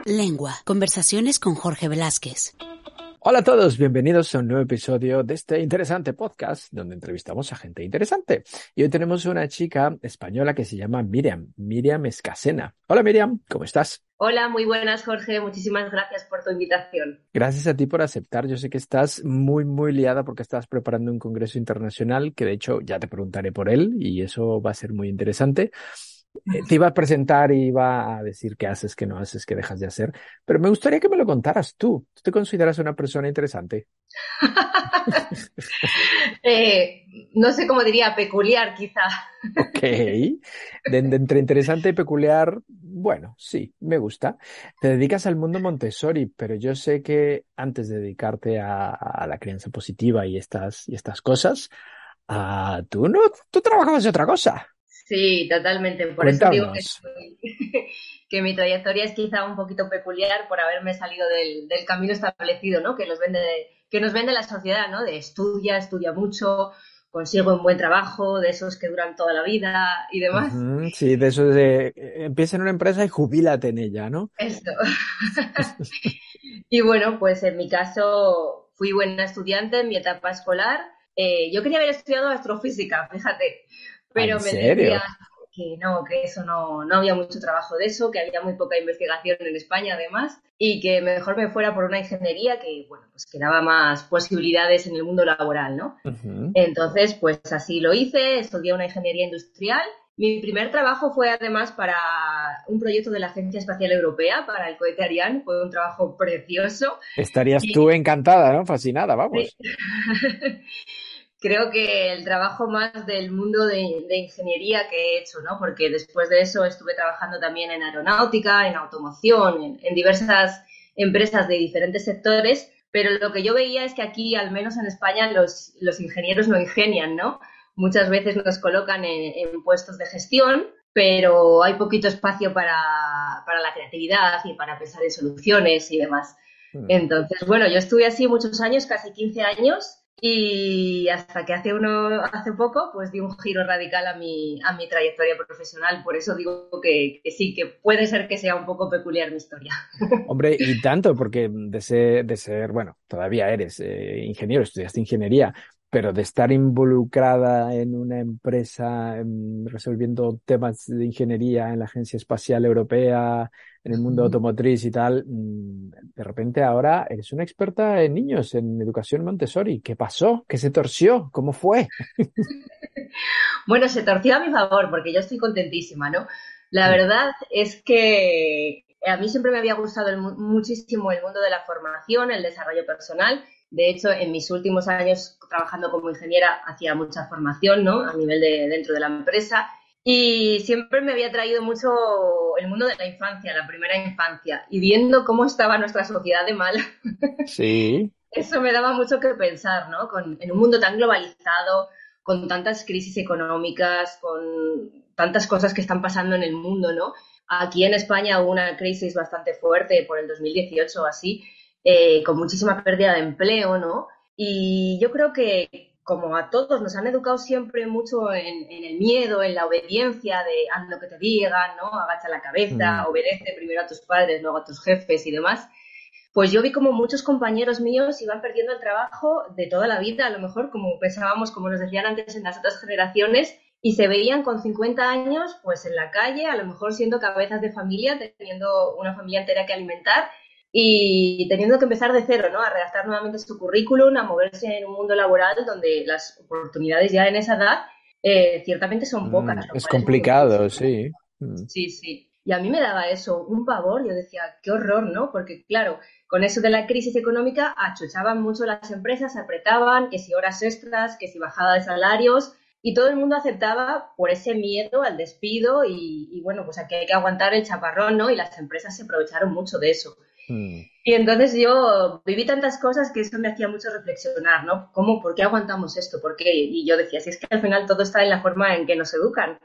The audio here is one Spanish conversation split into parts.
Lengua. Conversaciones con Jorge Velázquez. Hola a todos, bienvenidos a un nuevo episodio de este interesante podcast donde entrevistamos a gente interesante. Y hoy tenemos una chica española que se llama Miriam Escasena. Hola Miriam, ¿cómo estás? Hola, muy buenas Jorge, muchísimas gracias por tu invitación. Gracias a ti por aceptar. Yo sé que estás muy liada porque estás preparando un congreso internacional que de hecho ya te preguntaré por él y eso va a ser muy interesante. Te iba a presentar y iba a decir qué haces, qué no haces, qué dejas de hacer, pero me gustaría que me lo contaras tú. ¿Tú te consideras una persona interesante? No sé cómo diría, peculiar quizá. Ok. Entre interesante y peculiar, bueno, sí, me gusta. Te dedicas al mundo Montessori, pero yo sé que antes de dedicarte a la crianza positiva y estas cosas, tú trabajabas de otra cosa. Sí, totalmente. Por eso digo Cuéntanos. que mi trayectoria es quizá un poquito peculiar por haberme salido del camino establecido, ¿no? Que nos vende la sociedad, ¿no? De estudia mucho, consigo un buen trabajo, de esos que duran toda la vida y demás. Ujú, sí, de eso de empieza en una empresa y jubílate en ella, ¿no? Esto. Y bueno, pues en mi caso fui buena estudiante en mi etapa escolar. Yo quería haber estudiado astrofísica, fíjate, Ah, ¿en pero me decían serio? que no, que eso no había mucho trabajo de eso, que había muy poca investigación en España además, y que mejor me fuera por una ingeniería que, bueno, pues que daba más posibilidades en el mundo laboral, ¿no? Ujú. Entonces, pues así lo hice, estudié una ingeniería industrial. Mi primer trabajo fue además para un proyecto de la Agencia Espacial Europea, para el cohete Ariane, fue un trabajo precioso. Estarías tú Y encantada, ¿no? Fascinada, sí, vamos. creo que el trabajo más del mundo de ingeniería que he hecho, ¿no? Porque después de eso estuve trabajando también en aeronáutica, en automoción, en diversas empresas de diferentes sectores, pero lo que yo veía es que aquí, al menos en España, los ingenieros no ingenian, ¿no? Muchas veces nos colocan en puestos de gestión, pero hay poquito espacio para la creatividad y para pensar en soluciones y demás. Mm. Entonces, bueno, yo estuve así muchos años, casi 15 años, y hasta que hace poco, pues di un giro radical a mi trayectoria profesional. Por eso digo que sí, que puede ser que sea un poco peculiar mi historia. Hombre, y tanto, porque de ser, bueno, todavía eres ingeniero, estudiaste ingeniería, pero de estar involucrada en una empresa resolviendo temas de ingeniería en la Agencia Espacial Europea, en el mundo automotriz y tal, de repente ahora eres una experta en niños, en educación Montessori. ¿Qué pasó? ¿Qué se torció? ¿Cómo fue? Bueno, se torció a mi favor porque yo estoy contentísima, ¿no? La Mm. verdad es que a mí siempre me había gustado muchísimo el mundo de la formación, el desarrollo personal. De hecho, en mis últimos años trabajando como ingeniera hacía mucha formación, ¿no? A nivel de dentro de la empresa. Y siempre me había traído mucho el mundo de la infancia, la primera infancia. Y viendo cómo estaba nuestra sociedad de mal, Sí. eso me daba mucho que pensar, ¿no? En un mundo tan globalizado, con tantas crisis económicas, con tantas cosas que están pasando en el mundo, ¿no? Aquí en España hubo una crisis bastante fuerte por el 2018 o así, con muchísima pérdida de empleo, ¿no? Y yo creo que como a todos nos han educado siempre mucho en el miedo, en la obediencia de haz lo que te digan, ¿no? Agacha la Mm. cabeza, obedece primero a tus padres, luego a tus jefes y demás. Pues yo vi como muchos compañeros míos iban perdiendo el trabajo de toda la vida, a lo mejor como pensábamos, como nos decían antes en las otras generaciones, y se veían con 50 años pues en la calle, a lo mejor siendo cabezas de familia, teniendo una familia entera que alimentar y teniendo que empezar de cero, ¿no? A redactar nuevamente su currículum, a moverse en un mundo laboral donde las oportunidades ya en esa edad ciertamente son pocas, lo Es cual es muy complicado, injusto, ¿no? sí. Mm. Sí, sí. Y a mí me daba eso, un pavor. Yo decía, qué horror, ¿no? Porque, claro, con eso de la crisis económica achuchaban mucho las empresas, apretaban, que si horas extras, que si bajada de salarios, y todo el mundo aceptaba por ese miedo al despido y bueno, pues aquí hay que aguantar el chaparrón, ¿no? Y las empresas se aprovecharon mucho de eso. Mm. Y entonces yo viví tantas cosas que eso me hacía mucho reflexionar, ¿no? ¿Cómo, por qué aguantamos esto? ¿Por qué? Y yo decía, si es que al final todo está en la forma en que nos educan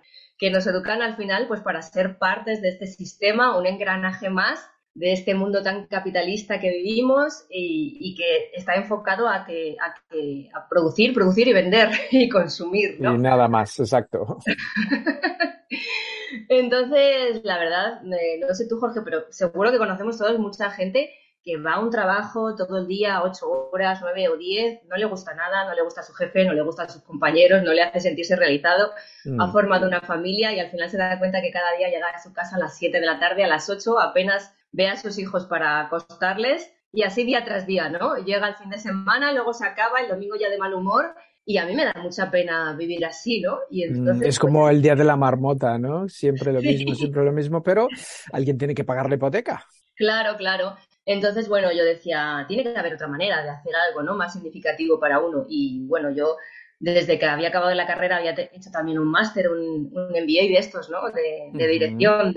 al final pues para ser partes de este sistema, un engranaje más de este mundo tan capitalista que vivimos y que está enfocado a producir y vender y consumir, Y ¿no? nada más, exacto. Entonces, la verdad, no sé tú, Jorge, pero seguro que conocemos todos mucha gente que va a un trabajo todo el día, 8 horas, 9 o 10, no le gusta nada, no le gusta a su jefe, no le gustan sus compañeros, no le hace sentirse realizado, ha Mm. formado una familia y al final se da cuenta que cada día llega a su casa a las 7 de la tarde, a las 8, apenas ve a sus hijos para acostarles y así día tras día, ¿no? Llega el fin de semana, luego se acaba, el domingo ya de mal humor y a mí me da mucha pena vivir así, ¿no? Y entonces, Es pues como el día de la marmota, ¿no? sí. Siempre lo mismo, pero alguien tiene que pagar la hipoteca. Claro, claro. Entonces, bueno, yo decía, tiene que haber otra manera de hacer algo, ¿no? Más significativo para uno. Y bueno, yo desde que había acabado la carrera había hecho también un máster, un MBA de estos, ¿no? De Ujú. dirección,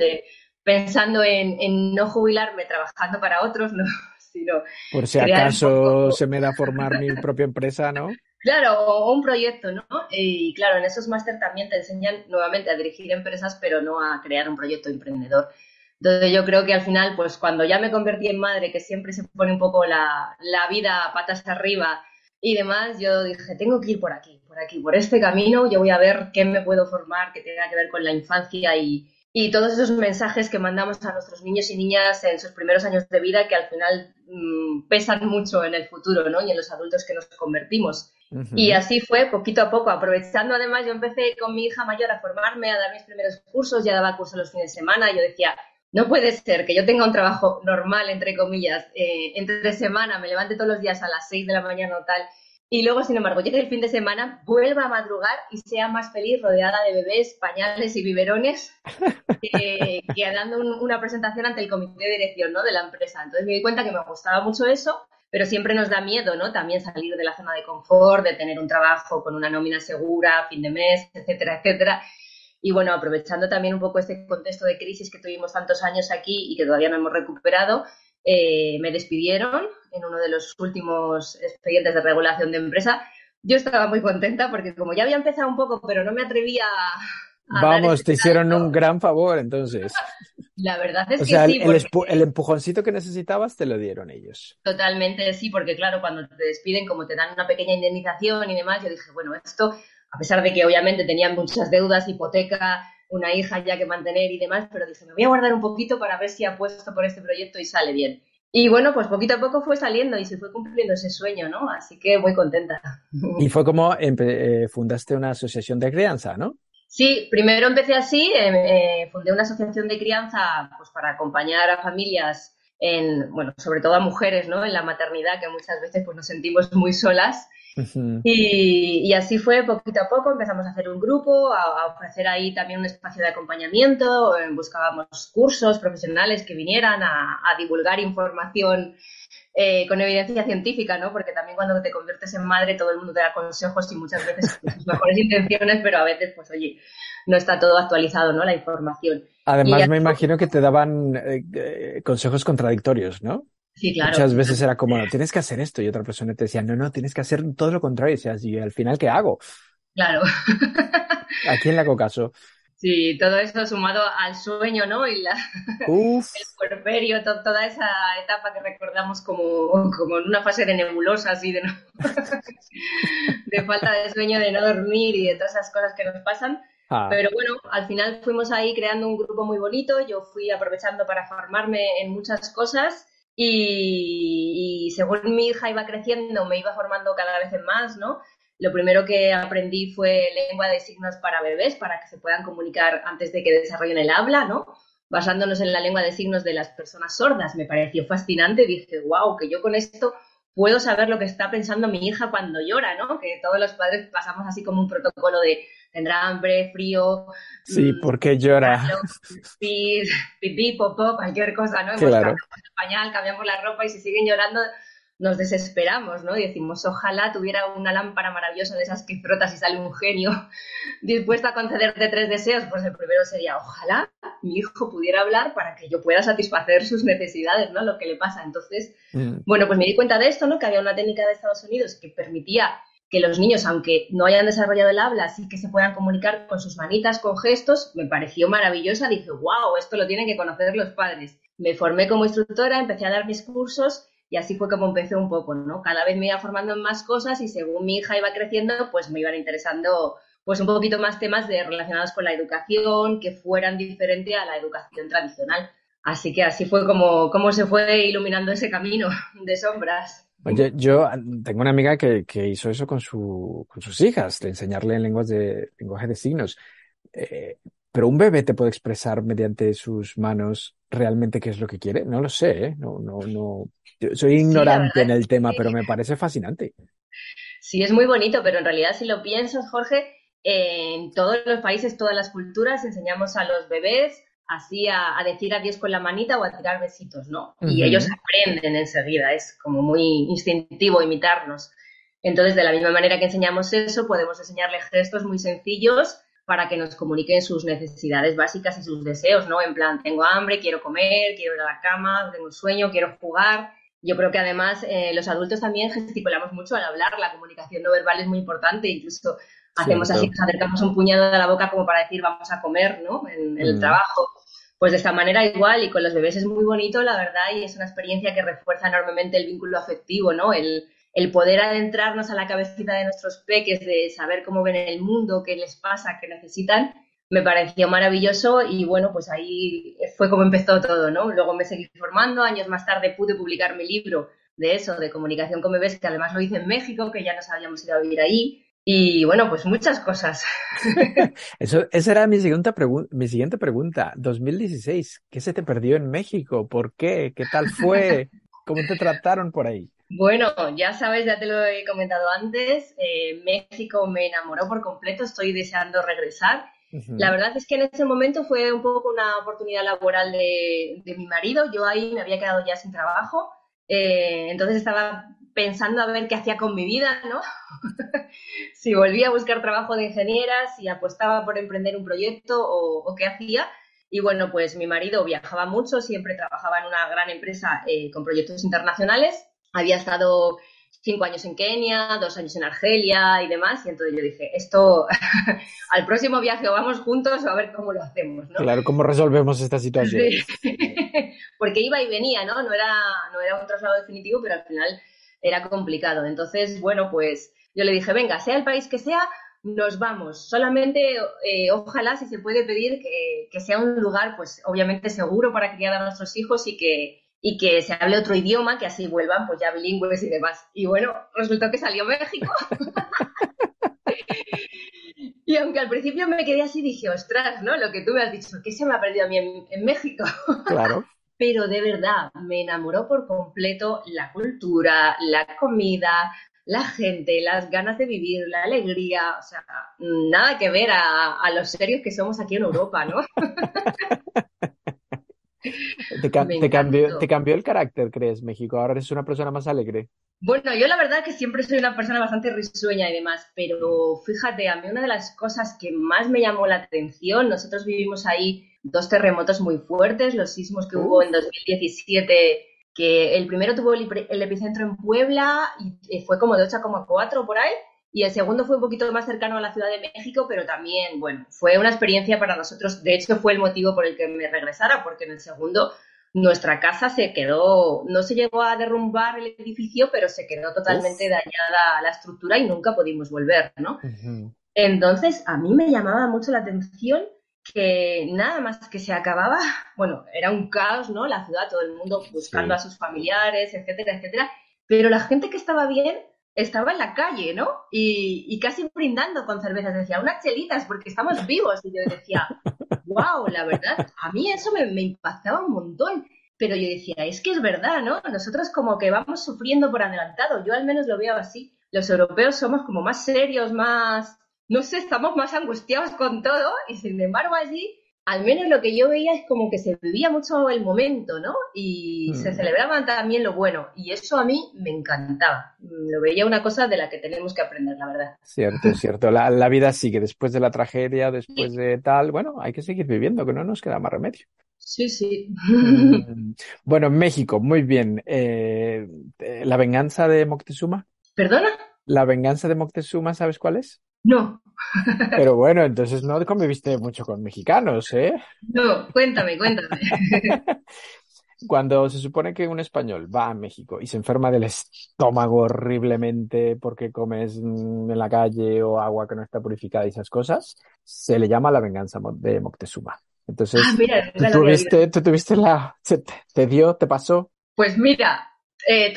pensando en no jubilarme trabajando para otros, ¿no? Sino Por si crear un acaso poco, se me da a formar mi propia empresa, ¿no? claro, o un proyecto, ¿no? Y claro, en esos máster también te enseñan nuevamente a dirigir empresas, pero no a crear un proyecto emprendedor. Entonces yo creo que al final, pues cuando ya me convertí en madre, que siempre se pone un poco la vida patas arriba y demás, yo dije, tengo que ir por aquí, por este camino, yo voy a ver qué me puedo formar que tenga que ver con la infancia y todos esos mensajes que mandamos a nuestros niños y niñas en sus primeros años de vida que al final pesan mucho en el futuro, ¿no? Y en los adultos que nos convertimos. Y Ujú. así fue, poquito a poco, aprovechando además, yo empecé con mi hija mayor a formarme, a dar mis primeros cursos, ya daba cursos los fines de semana, y yo decía, no puede ser que yo tenga un trabajo normal, entre comillas, entre semana, me levante todos los días a las 6 de la mañana o tal, y luego, sin embargo, llegue el fin de semana, vuelva a madrugar y sea más feliz rodeada de bebés, pañales y biberones que dando una presentación ante el comité de dirección, ¿no? De la empresa. Entonces me di cuenta que me gustaba mucho eso, pero siempre nos da miedo, ¿no? También salir de la zona de confort, de tener un trabajo con una nómina segura, fin de mes, etcétera, etcétera. Y bueno, aprovechando también un poco este contexto de crisis que tuvimos tantos años aquí y que todavía no hemos recuperado, me despidieron en uno de los últimos expedientes de regulación de empresa. Yo estaba muy contenta porque como ya había empezado un poco, pero no me atrevía a dar Vamos, ese te hicieron un salto, gran favor, entonces. la verdad es O que sea, sí, porque el empujoncito que necesitabas te lo dieron ellos. totalmente sí, porque claro, cuando te despiden, como te dan una pequeña indemnización y demás, yo dije, bueno, esto, a pesar de que obviamente tenían muchas deudas, hipoteca, una hija ya que mantener y demás, pero dije, me voy a guardar un poquito para ver si apuesto por este proyecto y sale bien. Y bueno, pues poquito a poco fue saliendo y se fue cumpliendo ese sueño, ¿no? Así que muy contenta. Y fue como fundaste una asociación de crianza, ¿no? Sí, primero empecé así, fundé una asociación de crianza pues para acompañar a familias en, bueno, sobre todo a mujeres, ¿no? En la maternidad, que muchas veces pues nos sentimos muy solas. Ujú. Y así fue poquito a poco, empezamos a hacer un grupo, a ofrecer ahí también un espacio de acompañamiento, buscábamos cursos profesionales que vinieran a divulgar información con evidencia científica, ¿no? Porque también cuando te conviertes en madre todo el mundo te da consejos y muchas veces con sus mejores intenciones, pero a veces, pues oye, no está todo actualizado, ¿no? La información. Y Además, me así, imagino que te daban consejos contradictorios, ¿no? sí, claro, Muchas veces totalmente. era como, no, tienes que hacer esto, y otra persona te decía, no, no, tienes que hacer todo lo contrario. Y decías, ¿y al final qué hago? Claro. ¿A quién le hago caso? Sí, todo eso sumado al sueño, ¿no? Y el Uf, puerperio, toda esa etapa que recordamos como en una fase de nebulosa, así, de falta de sueño, de no dormir y de todas esas cosas que nos pasan. ah, Pero bueno, al final fuimos ahí creando un grupo muy bonito, yo fui aprovechando para formarme en muchas cosas y según mi hija iba creciendo me iba formando cada vez en más, ¿no? Lo primero que aprendí fue lengua de signos para bebés, para que se puedan comunicar antes de que desarrollen el habla, ¿no? Basándonos en la lengua de signos de las personas sordas. Me pareció fascinante, dije, wow, que yo con esto puedo saber lo que está pensando mi hija cuando llora, ¿no? Que todos los padres pasamos así como un protocolo de tendrá hambre, frío, sí, porque llora. calor, pis, pipí, popó, cualquier cosa, ¿no? Hemos Claro. cambiado el pañal, cambiamos la ropa y si siguen llorando nos desesperamos, ¿no? Y decimos, ojalá tuviera una lámpara maravillosa de esas que frotas y sale un genio dispuesto a concederte 3 deseos, pues el primero sería, ojalá mi hijo pudiera hablar para que yo pueda satisfacer sus necesidades, ¿no? Lo que le pasa. Entonces, Mm. bueno, pues me di cuenta de esto, ¿no? Que había una técnica de Estados Unidos que permitía que los niños, aunque no hayan desarrollado el habla, sí que se puedan comunicar con sus manitas, con gestos. Me pareció maravillosa. Dije, wow, esto lo tienen que conocer los padres. Me formé como instructora, empecé a dar mis cursos y así fue como empecé un poco, ¿no? Cada vez me iba formando en más cosas y según mi hija iba creciendo, pues me iban interesando pues un poquito más temas relacionados con la educación, que fueran diferente a la educación tradicional. Así que así fue como se fue iluminando ese camino de sombras. Oye, yo tengo una amiga que hizo eso con sus hijas, de enseñarle en lenguaje de signos. Eh, pero un bebé te puede expresar mediante sus manos realmente qué es lo que quiere. No lo sé, ¿eh? No. Yo soy Sí, la ignorante verdad en el es tema, pero que me parece fascinante. sí, es muy bonito, pero en realidad si lo piensas, Jorge, en todos los países, todas las culturas, enseñamos a los bebés así a decir adiós con la manita o a tirar besitos, ¿no? Y ellos Ujú. aprenden enseguida, es como muy instintivo imitarnos. Entonces, de la misma manera que enseñamos eso, podemos enseñarle gestos muy sencillos para que nos comuniquen sus necesidades básicas y sus deseos, ¿no? En plan, tengo hambre, quiero comer, quiero ir a la cama, tengo sueño, quiero jugar. Yo creo que además los adultos también gesticulamos mucho al hablar, la comunicación no verbal es muy importante, incluso hacemos así, Cierto. nos acercamos un puñado a la boca como para decir vamos a comer, ¿no? En el Mm. trabajo. Pues de esta manera igual y con los bebés es muy bonito, la verdad, y es una experiencia que refuerza enormemente el vínculo afectivo, ¿no? El poder adentrarnos a la cabecita de nuestros peques, de saber cómo ven el mundo, qué les pasa, qué necesitan, me pareció maravilloso y bueno, pues ahí fue como empezó todo, ¿no? Luego me seguí formando, años más tarde pude publicar mi libro de eso, de comunicación con bebés, que además lo hice en México, que ya nos habíamos ido a vivir ahí. Y bueno, pues muchas cosas. Esa era mi siguiente pregunta. 2016, ¿qué se te perdió en México? ¿Por qué? ¿Qué tal fue? ¿Cómo te trataron por ahí? Bueno, ya sabes, ya te lo he comentado antes, México me enamoró por completo, estoy deseando regresar. La Ujú. verdad es que en ese momento fue un poco una oportunidad laboral de mi marido, yo ahí me había quedado ya sin trabajo, entonces estaba pensando a ver qué hacía con mi vida, ¿no? Si volvía a buscar trabajo de ingeniera, si apostaba por emprender un proyecto o qué hacía. Y bueno, pues mi marido viajaba mucho, siempre trabajaba en una gran empresa con proyectos internacionales. Había estado 5 años en Kenia, 2 años en Argelia y demás. Y entonces yo dije, esto al próximo viaje o vamos juntos o a ver cómo lo hacemos, ¿no? Claro, ¿cómo resolvemos esta situación? Sí. Porque iba y venía, ¿no? No era un traslado definitivo, pero al final era complicado. Entonces, bueno, pues yo le dije, venga, sea el país que sea, nos vamos. Solamente, ojalá, si se puede pedir, que sea un lugar, pues obviamente seguro para criar a nuestros hijos y que se hable otro idioma, que así vuelvan pues ya bilingües y demás. Y bueno, resultó que salió México. Y aunque al principio me quedé así, dije, ostras, ¿no? Lo que tú me has dicho, ¿qué se me ha perdido a mí en México? Claro. Pero de verdad me enamoró por completo la cultura, la comida, la gente, las ganas de vivir, la alegría, o sea, nada que ver a los serios que somos aquí en Europa, ¿no? Me Te encantó. cambió el carácter, ¿crees, México? Ahora eres una persona más alegre. Bueno, yo la verdad que siempre soy una persona bastante risueña y demás, pero fíjate, a mí una de las cosas que más me llamó la atención, nosotros vivimos ahí 2 terremotos muy fuertes, los sismos que hubo Uf, en 2017, que el primero tuvo el epicentro en Puebla y fue como de 8,4 por ahí, y el segundo fue un poquito más cercano a la Ciudad de México, pero también, bueno, fue una experiencia para nosotros, de hecho fue el motivo por el que me regresara, porque en el segundo nuestra casa se quedó, no se llegó a derrumbar el edificio, pero se quedó totalmente uf. dañada la estructura y nunca pudimos volver, ¿no? Ujú. Entonces, a mí me llamaba mucho la atención que nada más que se acababa, bueno, era un caos, ¿no? La ciudad, todo el mundo buscando a Sí. sus familiares, etcétera, etcétera, pero la gente que estaba bien estaba en la calle, ¿no? Y casi brindando con cervezas, decía, unas chelitas porque estamos vivos. Y yo decía, wow, la verdad, a mí eso me impactaba un montón. Pero yo decía, es que es verdad, ¿no? Nosotros como que vamos sufriendo por adelantado. Yo al menos lo veo así. Los europeos somos como más serios, más, no sé, estamos más angustiados con todo y sin embargo allí, al menos lo que yo veía es como que se vivía mucho el momento, ¿no? Y se Mm. celebraba también lo bueno y eso a mí me encantaba. Lo veía una cosa de la que tenemos que aprender, la verdad. Cierto, cierto. La vida sigue después de la tragedia, después Sí, de tal. Bueno, hay que seguir viviendo, que no nos queda más remedio. sí, sí. Mm. Bueno, México, muy bien. La venganza de Moctezuma. ¿Perdona? La venganza de Moctezuma, ¿sabes cuál es? No, Pero bueno, entonces no conviviste mucho con mexicanos, ¿eh? no, cuéntame, cuéntame. Cuando se supone que un español va a México y se enferma del estómago horriblemente porque comes en la calle o agua que no está purificada y esas cosas, se le llama la venganza de Moctezuma. Ah, Entonces, mira, nunca lo había oído. tú tuviste te dio, te pasó. Pues mira,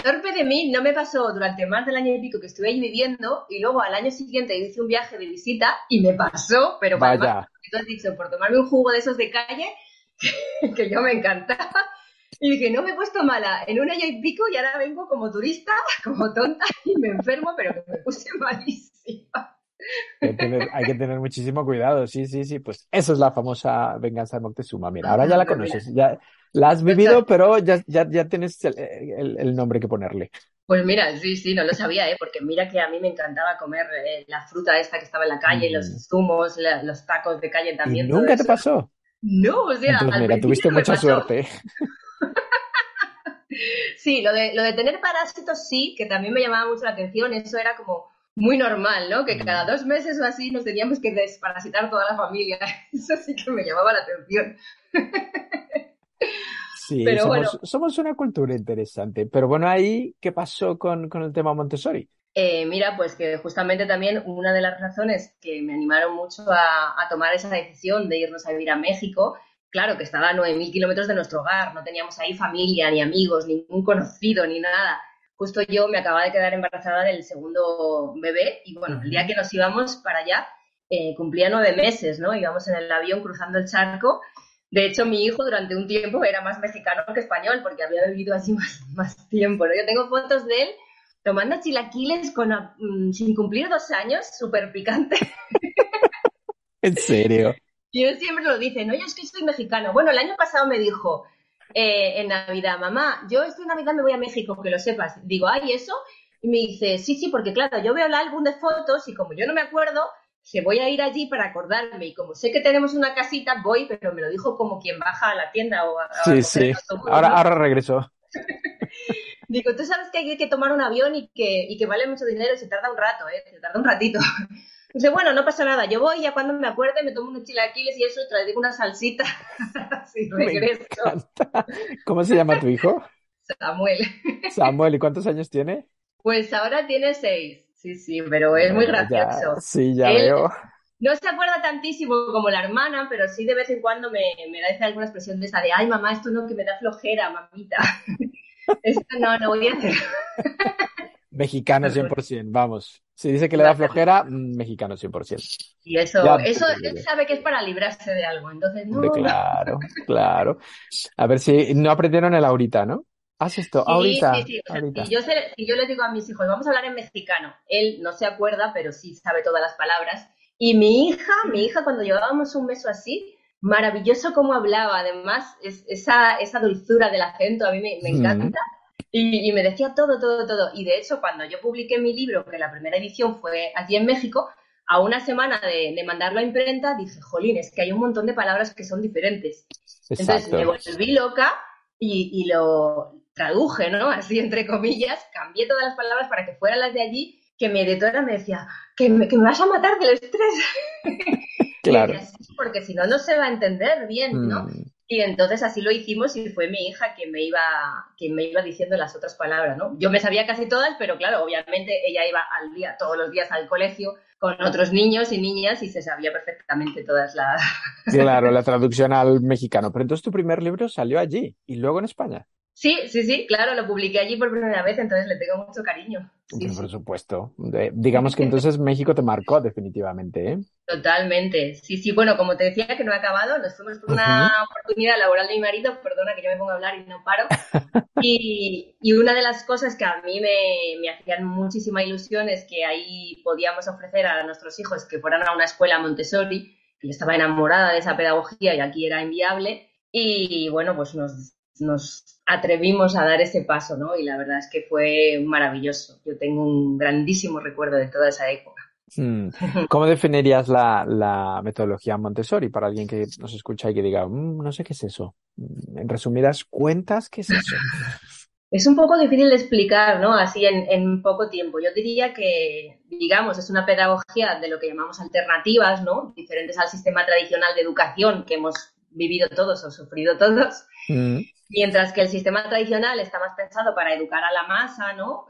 torpe de mí, no me pasó durante más del año y pico que estuve ahí viviendo y luego al año siguiente hice un viaje de visita y me pasó, pero además, Vaya, como tú has dicho, por tomarme un jugo de esos de calle, que yo me encantaba. Y dije, no me he puesto mala en un año y pico y ahora vengo como turista, como tonta y me enfermo, pero que me puse malísima. hay que tener muchísimo cuidado. Sí, sí, sí. Pues eso es la famosa venganza de Moctezuma. Mira, ahora ya Ah, la pues mira, conoces, ya la has total. vivido, pero ya tienes el nombre que ponerle. Pues mira, sí, sí, no lo sabía, ¿eh? Porque mira que a mí me encantaba comer la fruta esta que estaba en la calle, los Mm. zumos, los tacos de calle ¿Y también, todo nunca te eso. pasó? No, o sea, Entonces, al mira, principio tuviste no me mucha pasó. suerte. Sí, lo de tener parásitos sí, que también me llamaba mucho la atención, eso era como muy normal, ¿no? Que cada Mm. 2 meses o así nos teníamos que desparasitar toda la familia. Eso sí que me llamaba la atención. Sí, Pero bueno, somos una cultura interesante. Pero bueno, ahí, ¿qué pasó con el tema Montessori? mira, pues que justamente también una de las razones que me animaron mucho a tomar esa decisión de irnos a vivir a México, claro, que estaba a 9.000 kilómetros de nuestro hogar, no teníamos ahí familia, ni amigos, ningún conocido, ni nada. Justo yo me acababa de quedar embarazada del segundo bebé y bueno, el día Ujú. que nos íbamos para allá, cumplía 9 meses, ¿no? Íbamos en el avión cruzando el charco. De hecho, mi hijo durante un tiempo era más mexicano que español porque había vivido allí más tiempo, ¿no? Yo tengo fotos de él tomando chilaquiles sin cumplir 2 años, súper picante. ¿En serio? Y él siempre lo dice, no, yo es que soy mexicano. Bueno, el año pasado me dijo en Navidad, mamá, yo esta Navidad me voy a México, que lo sepas. Digo, ay, ¿eso? Y me dice, sí, sí, porque claro, yo veo el álbum de fotos y como yo no me acuerdo, que voy a ir allí para acordarme. Y como sé que tenemos una casita, voy, pero me lo dijo como quien baja a la tienda o a Sí, coger sí. el autobús, ¿no? Ahora regresó. Digo, tú sabes que hay que tomar un avión y que vale mucho dinero y se tarda un rato, ¿eh? Se tarda un ratito. Dice, bueno, no pasa nada, yo voy ya cuando me acuerde, me tomo unos chilaquiles y eso, y traigo una salsita, así Me regreso. encanta. ¿Cómo se llama tu hijo? Samuel. Samuel. ¿Y cuántos años tiene? Pues ahora tiene 6, sí, sí, pero es muy Bueno, ya, gracioso. sí, ya Él veo. no se acuerda tantísimo como la hermana, pero sí de vez en cuando me da alguna expresión de esa de, ay, mamá, esto no, que me da flojera, mamita. Esto no, no voy a hacer. Mexicano 100%, vamos. Si dice que le da flojera, mexicano 100%. Y eso, Ya eso te digo él yo. sabe que es para librarse de algo. Entonces, De no, no. claro, claro. A ver si no aprendieron el ahorita, ¿no? Haz esto, Sí, sí, ahorita, sí. O sea, ahorita. si yo le digo a mis hijos, vamos a hablar en mexicano, él no se acuerda, pero sí sabe todas las palabras. Y mi hija, cuando llevábamos un mes o así, maravilloso cómo hablaba. Además, esa dulzura del acento a mí me Mm. encanta. Y me decía todo, todo, todo. Y de hecho, cuando yo publiqué mi libro, que la primera edición fue allí en México, a una semana de mandarlo a imprenta, dije, jolín, es que hay un montón de palabras que son diferentes. Entonces me Exacto. volví loca y lo traduje, ¿no? Así entre comillas, cambié todas las palabras para que fueran las de allí, que mi editora me decía, que me vas a matar del estrés. Y decía, Claro. sí, porque si no, no se va a entender bien, ¿no? Mm. Y entonces así lo hicimos y fue mi hija quien me iba diciendo las otras palabras, ¿no? Yo me sabía casi todas, pero claro, obviamente ella iba al día, todos los días al colegio con otros niños y niñas y se sabía perfectamente todas las... Claro, la traducción al mexicano. Pero entonces tu primer libro salió allí y luego en España. Sí, sí, sí, claro, lo publiqué allí por primera vez, entonces le tengo mucho cariño. Sí, Pero por sí. supuesto. Digamos que entonces México te marcó definitivamente, ¿eh? Totalmente. Sí, sí, bueno, como te decía que no he acabado, nos fuimos por una Ujú. oportunidad laboral de mi marido, perdona que yo me pongo a hablar y no paro. Y una de las cosas que a mí me hacían muchísima ilusión es que ahí podíamos ofrecer a nuestros hijos que fueran a una escuela Montessori, que yo estaba enamorada de esa pedagogía y aquí era inviable. Y bueno, pues nos atrevimos a dar ese paso, ¿no? Y la verdad es que fue maravilloso. Yo tengo un grandísimo recuerdo de toda esa época. Mm. ¿Cómo definirías la metodología Montessori para alguien que nos escucha y que diga, no sé qué es eso"? En resumidas cuentas, ¿qué es eso? Es un poco difícil de explicar, ¿no? Así en poco tiempo. Yo diría que, digamos, es una pedagogía de lo que llamamos alternativas, ¿no? Diferentes al sistema tradicional de educación que hemos vivido todos o sufrido todos. Mm. Mientras que el sistema tradicional está más pensado para educar a la masa, ¿no?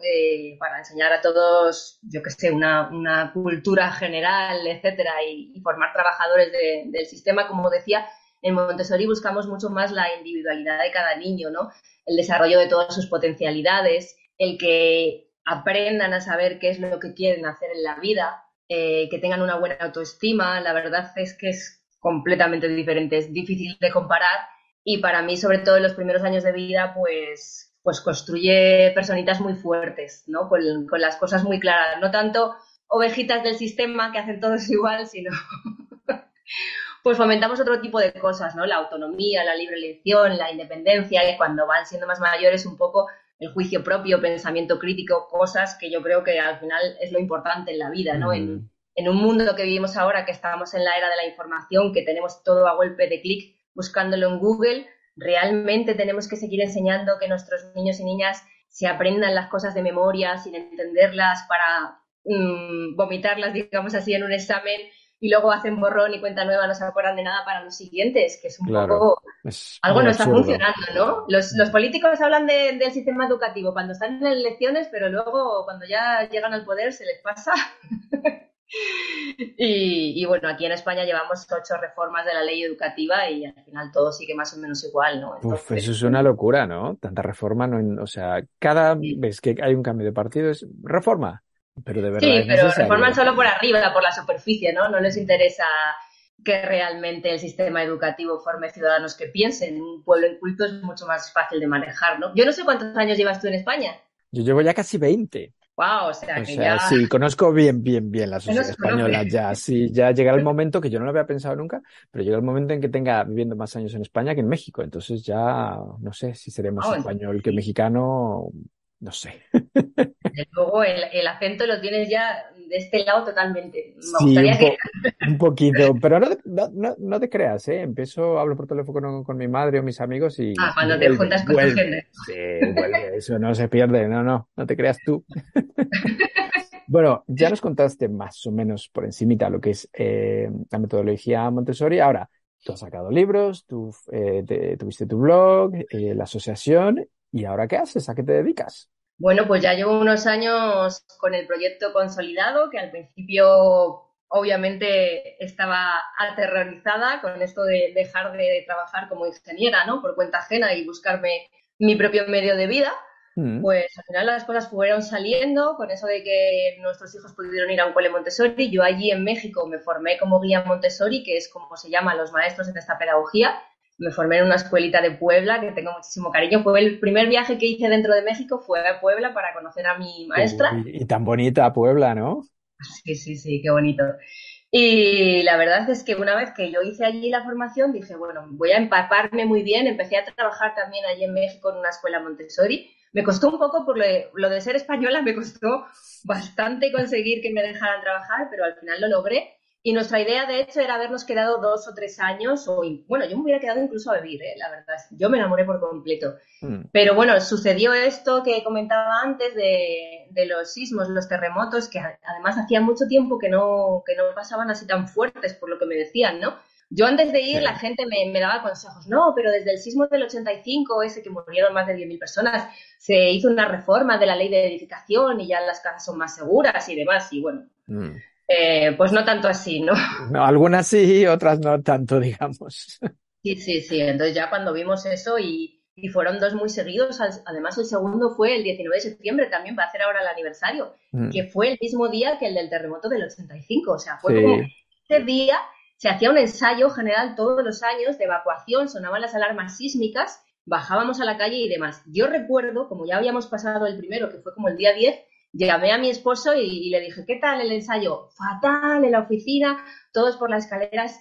Para enseñar a todos, yo qué sé, una cultura general, etcétera, y formar trabajadores del sistema, como decía, en Montessori buscamos mucho más la individualidad de cada niño, ¿no? El desarrollo de todas sus potencialidades, el que aprendan a saber qué es lo que quieren hacer en la vida, que tengan una buena autoestima. La verdad es que es completamente diferente, es difícil de comparar. Y para mí, sobre todo en los primeros años de vida, pues construye personitas muy fuertes, ¿no? Con las cosas muy claras. No tanto ovejitas del sistema que hacen todos igual, sino pues fomentamos otro tipo de cosas, ¿no? La autonomía, la libre elección, la independencia, y cuando van siendo más mayores un poco el juicio propio, pensamiento crítico, cosas que yo creo que al final es lo importante en la vida, ¿no? En un mundo que vivimos ahora, que estamos en la era de la información, que tenemos todo a golpe de clic, buscándolo en Google, realmente tenemos que seguir enseñando que nuestros niños y niñas se aprendan las cosas de memoria sin entenderlas para vomitarlas, digamos así, en un examen y luego hacen borrón y cuenta nueva, no se acuerdan de nada para los siguientes, que es un poco... Es Algo muy no está absurdo. funcionando, ¿no? Los políticos hablan del sistema educativo cuando están en las elecciones, pero luego cuando ya llegan al poder se les pasa. Y bueno, aquí en España llevamos 8 reformas de la ley educativa y al final todo sigue más o menos igual, ¿no? Uf, Entonces, eso es una locura, ¿no? Tanta reforma, o sea, cada vez que hay un cambio de partido es reforma, pero de verdad sí, es pero reforman necesario. solo por arriba, por la superficie, ¿no? No les interesa que realmente el sistema educativo forme ciudadanos que piensen. Un pueblo inculto es mucho más fácil de manejar, ¿no? Yo no sé cuántos años llevas tú en España. Yo llevo ya casi 20. Wow, o sea O que sea, ya sí, conozco bien la no sociedad nos conoce. española ya. Sí, ya llega el momento que yo no lo había pensado nunca, pero llega el momento en que tenga viviendo más años en España que en México. Entonces ya no sé si seré más Wow, entonces español que sí. mexicano, no sé. Desde luego el acento lo tienes ya de este lado totalmente. Me Sí, gustaría que... un poquito, pero no te creas, ¿eh? Hablo por teléfono con mi madre o mis amigos y Ah, cuando te juntas con tu gente. sí, vuelve, eso no se pierde, no te creas tú. Bueno, ya nos contaste más o menos por encimita lo que es la metodología Montessori. Ahora, tú has sacado libros, tú tuviste tu blog, la asociación, ¿y ahora qué haces? ¿A qué te dedicas? Bueno, pues ya llevo unos años con el proyecto consolidado, que al principio obviamente estaba aterrorizada con esto de dejar de trabajar como ingeniera, ¿no? Por cuenta ajena y buscarme mi propio medio de vida. Mm, Pues al final las cosas fueron saliendo con eso de que nuestros hijos pudieron ir a un cole Montessori. Yo allí en México me formé como guía Montessori, que es como se llaman los maestros en esta pedagogía. Me formé en una escuelita de Puebla que tengo muchísimo cariño. Fue el primer viaje que hice dentro de México, fue a Puebla para conocer a mi maestra. y tan bonita Puebla, ¿no? Sí, sí, sí, qué bonito. Y la verdad es que una vez que yo hice allí la formación, dije, bueno, voy a empaparme muy bien. Empecé a trabajar también allí en México en una escuela Montessori. Me costó un poco por lo de ser española, me costó bastante conseguir que me dejaran trabajar, pero al final lo logré. Y nuestra idea, de hecho, era habernos quedado 2 o 3 años, bueno, yo me hubiera quedado incluso a vivir, la verdad. Yo me enamoré por completo. Mm, Pero bueno, sucedió esto que comentaba antes de los sismos, los terremotos, que además hacía mucho tiempo que no pasaban así tan fuertes, por lo que me decían, ¿no? Yo antes de ir, la sí. gente me daba consejos, no, pero desde el sismo del 85, ese que murieron más de 10.000 personas, se hizo una reforma de la ley de edificación y ya las casas son más seguras y demás, y bueno, Mm. pues no tanto así, ¿no? No, algunas sí, otras no tanto, digamos. Sí, sí, sí. Entonces ya cuando vimos eso y fueron dos muy seguidos, además el segundo fue el 19 de septiembre también, va a hacer ahora el aniversario, Mm, que fue el mismo día que el del terremoto del 85. O sea, fue como sí. ese día se hacía un ensayo general todos los años de evacuación, sonaban las alarmas sísmicas, bajábamos a la calle y demás. Yo recuerdo, como ya habíamos pasado el primero, que fue como el día 10, llamé a mi esposo y le dije, ¿qué tal el ensayo? Fatal, en la oficina, todos por las escaleras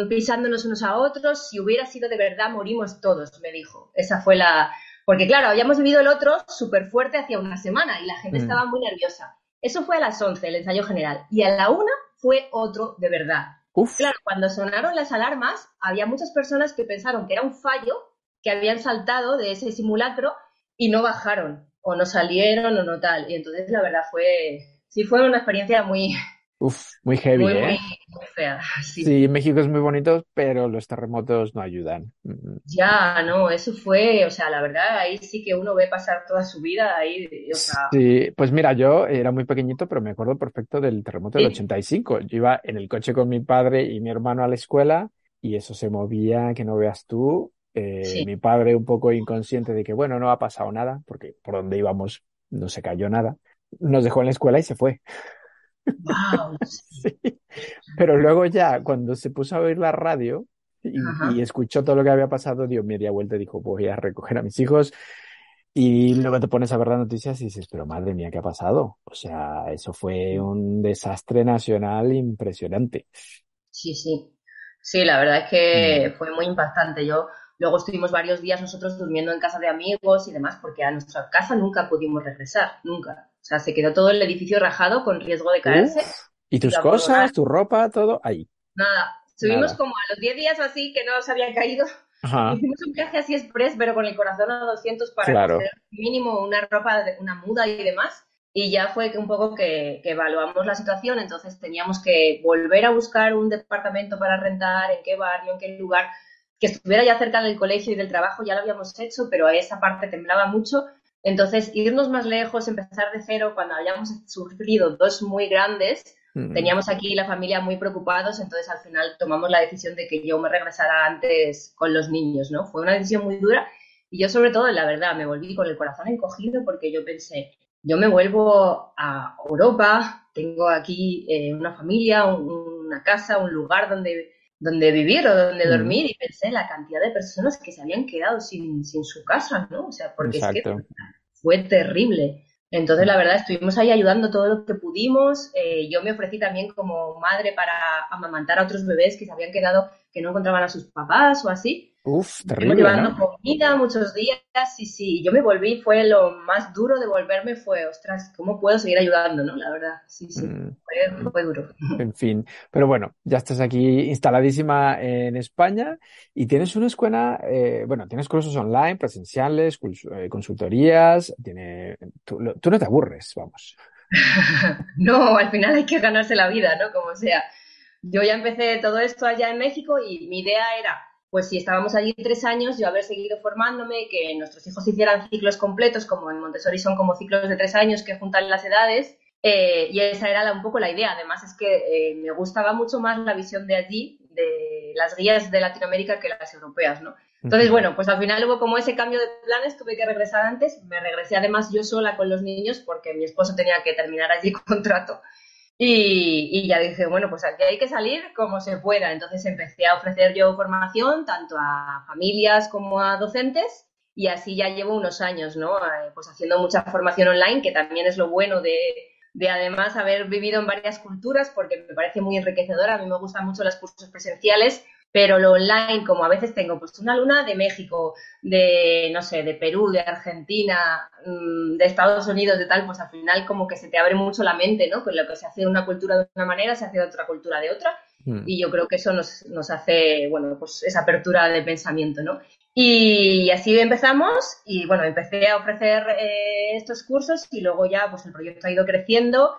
pisándonos unos a otros. Si hubiera sido de verdad, morimos todos, me dijo. Esa fue la... Porque claro, habíamos vivido el otro súper fuerte hacía una semana y la gente Mm. estaba muy nerviosa. Eso fue a las 11, el ensayo general. Y a la 1 fue otro de verdad. Uf. Claro, cuando sonaron las alarmas, había muchas personas que pensaron que era un fallo, que habían saltado de ese simulacro y no bajaron, o no salieron, o no tal. Y entonces la verdad fue... Sí fue una experiencia muy, Uf, muy heavy, Muy, muy, ¿eh? muy fea, sí. Sí, México es muy bonito, pero los terremotos no ayudan. Ya, no, eso fue, o sea, la verdad, ahí sí que uno ve pasar toda su vida ahí, o sea, Sí, pues mira, yo era muy pequeñito, pero me acuerdo perfecto del terremoto del sí, 85. Yo iba en el coche con mi padre y mi hermano a la escuela y eso se movía, que no veas tú. sí, Mi padre un poco inconsciente de que, bueno, no ha pasado nada, porque por donde íbamos no se cayó nada. Nos dejó en la escuela y se fue. wow, sí, Sí. Pero luego ya, cuando se puso a oír la radio y ajá. escuchó todo lo que había pasado, dio media vuelta y dijo, voy a recoger a mis hijos. Y luego te pones a ver las noticias y dices, pero madre mía, ¿qué ha pasado? O sea, eso fue un desastre nacional impresionante. Sí, sí. Sí, la verdad es Mm, que fue muy impactante. Yo luego estuvimos varios días nosotros durmiendo en casa de amigos y demás, porque a nuestra casa nunca pudimos regresar, nunca. O sea, se quedó todo el edificio rajado con riesgo de Uf. caerse ¿Y y tus lo abandonaron. cosas, tu ropa, todo? Ahí, Nada. Subimos nada. como a los 10 días o así que no se había caído. Ajá, Hicimos un viaje así express, pero con el corazón a 200 para claro, coger mínimo una ropa, una muda y demás. Y ya fue que un poco que evaluamos la situación, entonces teníamos que volver a buscar un departamento para rentar, en qué barrio, en qué lugar, que estuviera ya cerca del colegio y del trabajo, ya lo habíamos hecho, pero a esa parte temblaba mucho. Entonces, irnos más lejos, empezar de cero, cuando habíamos sufrido dos muy grandes, mm, teníamos aquí la familia muy preocupados, entonces al final tomamos la decisión de que yo me regresara antes con los niños, ¿no? Fue una decisión muy dura y yo sobre todo, la verdad, me volví con el corazón encogido porque yo pensé, yo me vuelvo a Europa, tengo aquí una familia, una casa, un lugar donde vivir o donde mm, dormir y pensé en la cantidad de personas que se habían quedado sin su casa, ¿no? O sea, porque es que exacto. fue terrible. Entonces, la verdad, estuvimos ahí ayudando todo lo que pudimos. Yo me ofrecí también como madre para amamantar a otros bebés que se habían quedado, que no encontraban a sus papás o así. Uf, Estuvimos terrible, llevando ¿no? comida muchos días y sí, yo me volví, fue lo más duro de volverme, fue, ostras, ¿cómo puedo seguir ayudando, no? La verdad, sí, sí, Mm, fue duro. En fin, pero bueno, ya estás aquí instaladísima en España y tienes una escuela, bueno, tienes cursos online, presenciales, consultorías, tú no te aburres, vamos. No, al final hay que ganarse la vida, ¿no? Como sea. Yo ya empecé todo esto allá en México y mi idea era, pues si estábamos allí 3 años, yo haber seguido formándome, que nuestros hijos hicieran ciclos completos, como en Montessori son como ciclos de 3 años que juntan las edades, y esa era un poco la idea. Además es que me gustaba mucho más la visión de allí, de las guías de Latinoamérica, que las europeas, ¿no? Entonces, Ujú. bueno, pues al final hubo como ese cambio de planes, tuve que regresar antes, me regresé además yo sola con los niños porque mi esposo tenía que terminar allí contrato y ya dije, bueno, pues aquí hay que salir como se pueda. Entonces empecé a ofrecer yo formación tanto a familias como a docentes y así ya llevo unos años, ¿no? Pues haciendo mucha formación online, que también es lo bueno de además haber vivido en varias culturas porque me parece muy enriquecedora. A mí me gustan mucho los cursos presenciales, pero lo online, como a veces tengo pues una alumna de México, de, no sé, de Perú, de Argentina, de Estados Unidos, de tal, pues al final como que se te abre mucho la mente, ¿no? Con lo que se hace en una cultura de una manera, se hace de otra cultura de otra, Mm. y yo creo que eso nos hace, bueno, pues esa apertura de pensamiento, ¿no? Y así empezamos, y bueno, empecé a ofrecer estos cursos y luego ya pues el proyecto ha ido creciendo.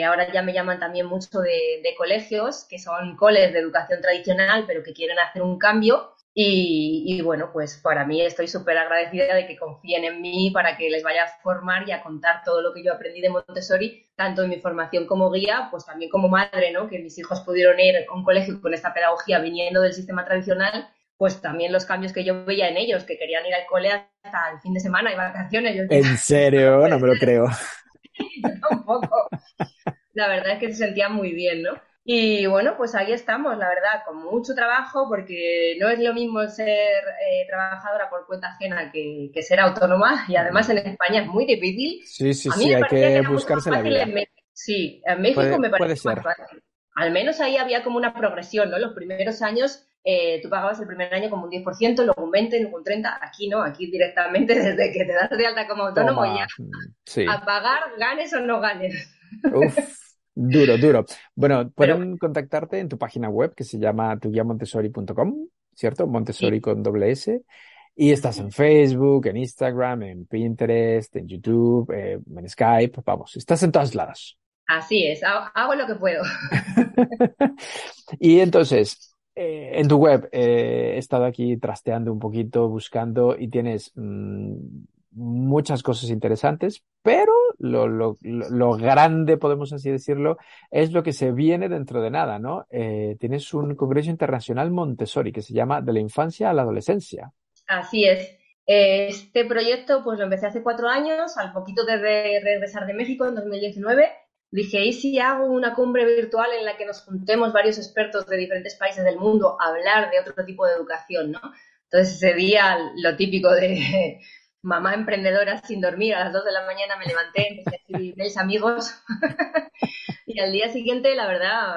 Ahora ya me llaman también mucho de colegios, que son coles de educación tradicional, pero que quieren hacer un cambio y bueno, pues para mí estoy súper agradecida de que confíen en mí para que les vaya a formar y a contar todo lo que yo aprendí de Montessori, tanto en mi formación como guía, pues también como madre, ¿no? Que mis hijos pudieron ir a un colegio con esta pedagogía viniendo del sistema tradicional, pues también los cambios que yo veía en ellos, que querían ir al cole hasta el fin de semana y vacaciones. Yo decía, En esto no serio, no puede me lo ser, creo. yo tampoco. La verdad es que se sentía muy bien, ¿no? Y bueno, pues ahí estamos, la verdad, con mucho trabajo, porque no es lo mismo ser trabajadora por cuenta ajena que ser autónoma, y además en Mm. España es muy difícil. Sí, sí, A mí sí, me hay parecía que que era mucho más buscarse la fácil vida. en México. Sí, en México me Puede pareció más ser. fácil. Al menos ahí había como una progresión, ¿no? Los primeros años tú pagabas el primer año como un 10%, luego un 20%, luego un 30%. Aquí no, aquí directamente desde que te das de alta como autónomo ya Toma. Sí. a pagar, ganes o no ganes. Uf, duro, duro. Bueno, Pero pueden contactarte en tu página web que se llama tuguiamontessori.com, ¿cierto? sí, Montessori con doble S. Y estás en Facebook, en Instagram, en Pinterest, en YouTube, en Skype, vamos, estás en todos lados. Así es, hago lo que puedo. Y entonces, en tu web he estado aquí trasteando un poquito, buscando y tienes muchas cosas interesantes, pero lo grande, podemos así decirlo, es lo que se viene dentro de nada, ¿no? Tienes un congreso internacional Montessori que se llama De la infancia a la adolescencia. Así es. Este proyecto pues lo empecé hace 4 años, al poquito de regresar de México en 2019. Dije, ¿y si hago una cumbre virtual en la que nos juntemos varios expertos de diferentes países del mundo a hablar de otro tipo de educación, ¿no? Entonces ese día lo típico de mamá emprendedora sin dormir, a las 2 de la mañana me levanté, empecé a escribir mails amigos y al día siguiente, la verdad,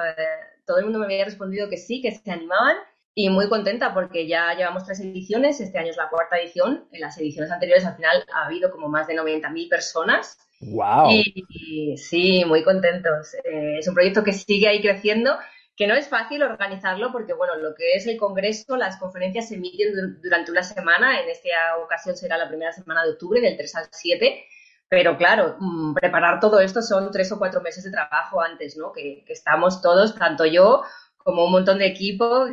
todo el mundo me había respondido que sí, que se animaban y muy contenta porque ya llevamos 3 ediciones, este año es la cuarta edición, en las ediciones anteriores al final ha habido como más de 90.000 personas ¡Wow! y sí, muy contentos. Es un proyecto que sigue ahí creciendo, que no es fácil organizarlo porque, bueno, lo que es el congreso, las conferencias se emiten durante una semana, en esta ocasión será la primera semana de octubre, del 3 al 7, pero claro, preparar todo esto son 3 o 4 meses de trabajo antes, ¿no? Que estamos todos, tanto yo como un montón de equipo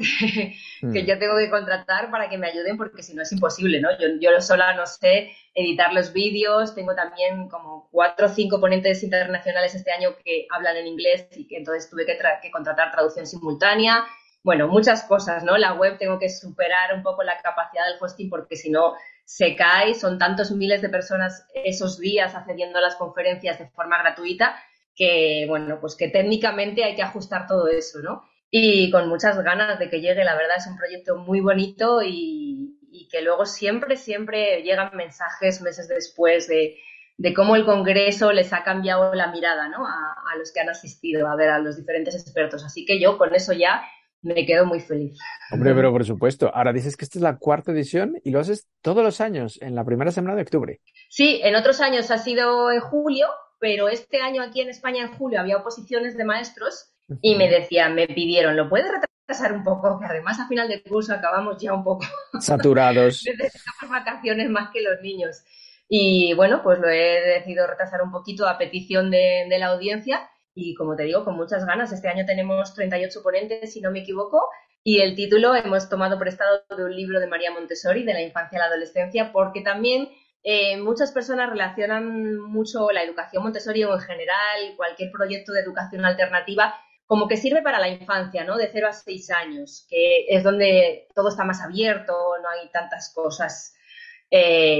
que yo tengo que contratar para que me ayuden porque si no es imposible, ¿no? Yo sola no sé editar los vídeos, tengo también como 4 o 5 ponentes internacionales este año que hablan en inglés y que entonces tuve que contratar traducción simultánea. Bueno, muchas cosas, ¿no? La web tengo que superar un poco la capacidad del hosting porque si no se cae, son tantos miles de personas esos días accediendo a las conferencias de forma gratuita que, bueno, pues que técnicamente hay que ajustar todo eso, ¿no? Y con muchas ganas de que llegue, la verdad es un proyecto muy bonito y que luego siempre, siempre llegan mensajes meses después de cómo el Congreso les ha cambiado la mirada, ¿no? A los que han asistido a ver a los diferentes expertos. Así que yo con eso ya me quedo muy feliz. Hombre, pero por supuesto. Ahora dices que esta es la cuarta edición y lo haces todos los años, en la primera semana de octubre. Sí, en otros años ha sido en julio, pero este año aquí en España en julio había oposiciones de maestros y me Ujú. decían, me pidieron, ¿lo puedes retrasar un poco? Que además a final de curso acabamos ya un poco Saturados. necesitamos vacaciones más que los niños. Y bueno, pues lo he decidido retrasar un poquito a petición de la audiencia y como te digo, con muchas ganas. Este año tenemos 38 ponentes, si no me equivoco, y el título hemos tomado prestado de un libro de María Montessori, de la infancia a la adolescencia, porque también muchas personas relacionan mucho la educación Montessori o en general cualquier proyecto de educación alternativa como que sirve para la infancia, ¿no? De 0 a 6 años, que es donde todo está más abierto, no hay tantas cosas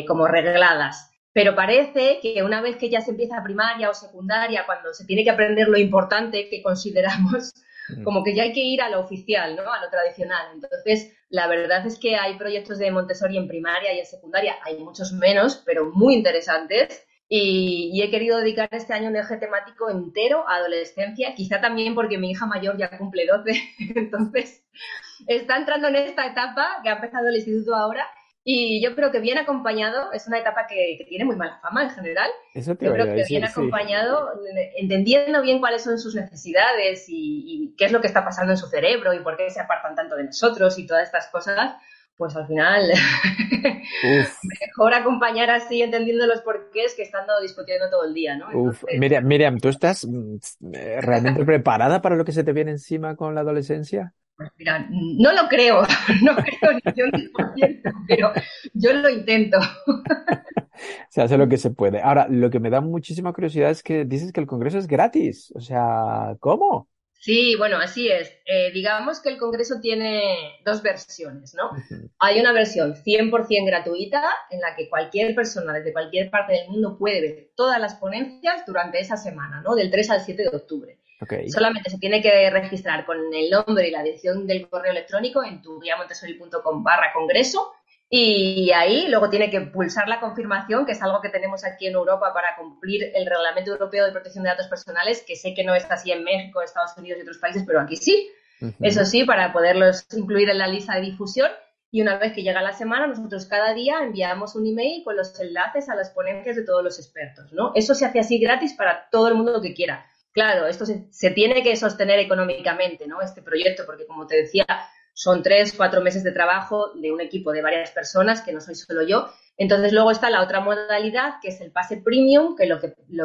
como regladas. Pero parece que una vez que ya se empieza primaria o secundaria, cuando se tiene que aprender lo importante que consideramos, Mm. como que ya hay que ir a lo oficial, ¿no? A lo tradicional. Entonces, la verdad es que hay proyectos de Montessori en primaria y en secundaria, hay muchos menos, pero muy interesantes. Y he querido dedicar este año un eje temático entero a adolescencia, quizá también porque mi hija mayor ya cumple 12, entonces está entrando en esta etapa que ha empezado el instituto ahora y yo creo que bien acompañado, es una etapa que tiene muy mala fama en general, Eso te yo iba creo yo a que bien decir, sí. acompañado, entendiendo bien cuáles son sus necesidades y qué es lo que está pasando en su cerebro y por qué se apartan tanto de nosotros y todas estas cosas, pues al final Uf, mejor acompañar así entendiendo los porqués que estando discutiendo todo el día, ¿no? uf. Entonces, Miriam, ¿tú estás realmente preparada para lo que se te viene encima con la adolescencia? pues mira, no lo creo, no creo ni yo un 10%, pero yo lo intento. Se hace lo que se puede. Ahora, lo que me da muchísima curiosidad es que dices que el congreso es gratis. O sea, ¿cómo? Sí, bueno, así es. Digamos que el Congreso tiene dos versiones, ¿no? Ujú. Hay una versión 100% gratuita en la que cualquier persona desde cualquier parte del mundo puede ver todas las ponencias durante esa semana, ¿no? Del 3 al 7 de octubre. Ok. Solamente se tiene que registrar con el nombre y la dirección del correo electrónico en tuguiamontessori.com/congreso y ahí luego tiene que pulsar la confirmación, que es algo que tenemos aquí en Europa para cumplir el Reglamento Europeo de Protección de Datos Personales, que sé que no está así en México, Estados Unidos y otros países, pero aquí sí. Eso Ujú. sí, para poderlos incluir en la lista de difusión. Y una vez que llega la semana, nosotros cada día enviamos un email con los enlaces a las ponencias de todos los expertos, ¿no? Eso se hace así gratis para todo el mundo que quiera. Claro, esto se tiene que sostener económicamente, ¿no? Este proyecto, porque como te decía, son 3 o 4 meses de trabajo de un equipo de varias personas, que no soy solo yo. Entonces luego está la otra modalidad, que es el pase premium, que lo